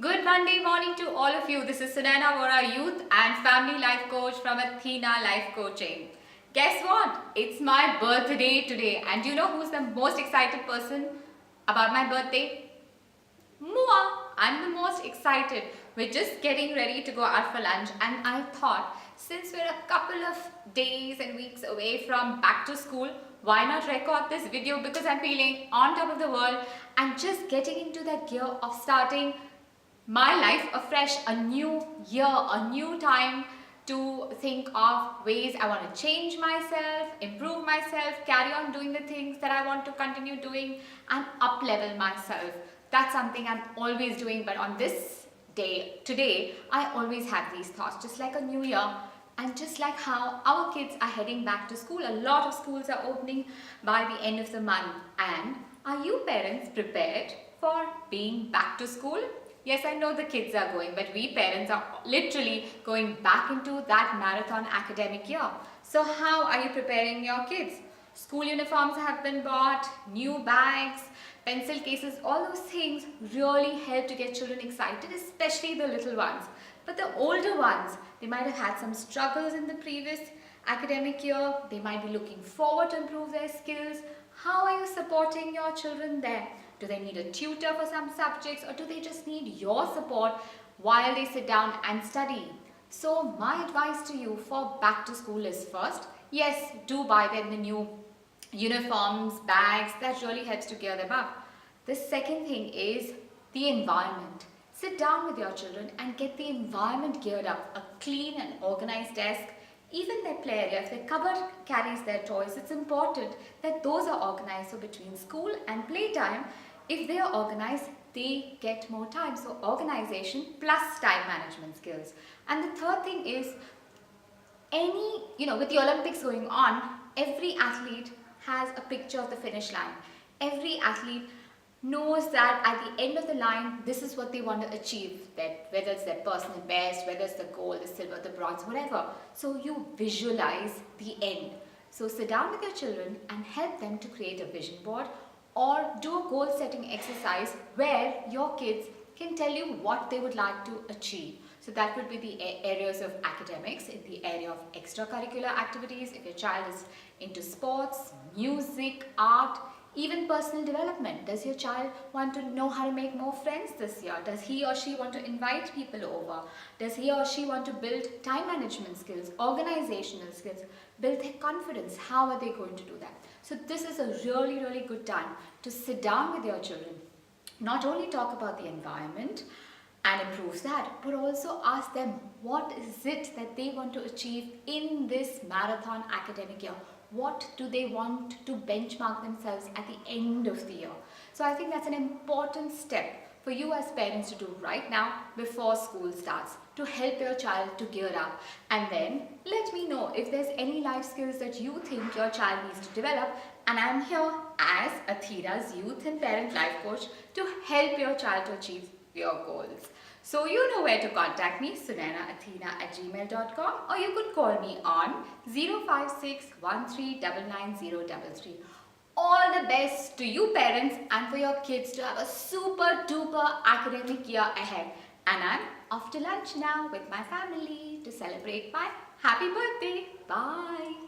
Good Monday morning to all of you. This is Sunaina Vora, Youth and Family Life Coach from Athena Life Coaching. Guess what? It's my birthday today. And do you know who's the most excited person about my birthday? Mua! I'm the most excited. We're just getting ready to go out for lunch, and I thought since we're a couple of days and weeks away from back to school, why not record this video, because I'm feeling on top of the world and just getting into that gear of starting my life afresh, a new year, a new time to think of ways I want to change myself, improve myself, carry on doing the things that I want to continue doing, and up level myself. That's something I'm always doing, but on this day, today, I always have these thoughts, just like a new year. And just like how our kids are heading back to school, a lot of schools are opening by the end of the month. And are you parents prepared for being back to school? Yes, I know the kids are going, but we parents are literally going back into that marathon academic year. So how are you preparing your kids? School uniforms have been bought, new bags, pencil cases, all those things really help to get children excited, especially the little ones. But the older ones, they might have had some struggles in the previous academic year. They might be looking forward to improve their skills. How are you supporting your children there? Do they need a tutor for some subjects, or do they just need your support while they sit down and study? So my advice to you for back to school is, first, yes, do buy them the new uniforms, bags. That really helps to gear them up. The second thing is the environment. Sit down with your children and get the environment geared up. A clean and organized desk, even their play area, if their cupboard carries their toys, it's important that those are organized. So between school and playtime, if they are organized, they get more time. So organization plus time management skills. And the third thing is, with the Olympics going on, every athlete has a picture of the finish line. Every athlete knows that at the end of the line, this is what they want to achieve, that whether it's their personal best, whether it's the gold, the silver, the bronze, whatever. So you visualize the end. So sit down with your children and help them to create a vision board, or do a goal setting exercise where your kids can tell you what they would like to achieve. So that would be the areas of academics, in the area of extracurricular activities, if your child is into sports, music, art, even personal development. Does your child want to know how to make more friends this year? Does he or she want to invite people over? Does he or she want to build time management skills, organizational skills, build their confidence? How are they going to do that? So this is a really, really good time to sit down with your children. Not only talk about the environment and improve that, but also ask them, what is it that they want to achieve in this marathon academic year? What do they want to benchmark themselves at the end of the year? So I think that's an important step for you as parents to do right now before school starts, to help your child to gear up. And then let me know if there's any life skills that you think your child needs to develop, and I'm here as Athena's Youth and Parent Life Coach to help your child to achieve your goals. So you know where to contact me, sunainaathena@gmail.com, or you could call me on 05613999033. All the best to you parents and for your kids to have a super duper academic year ahead. And I'm off to lunch now with my family to celebrate my happy birthday. Bye.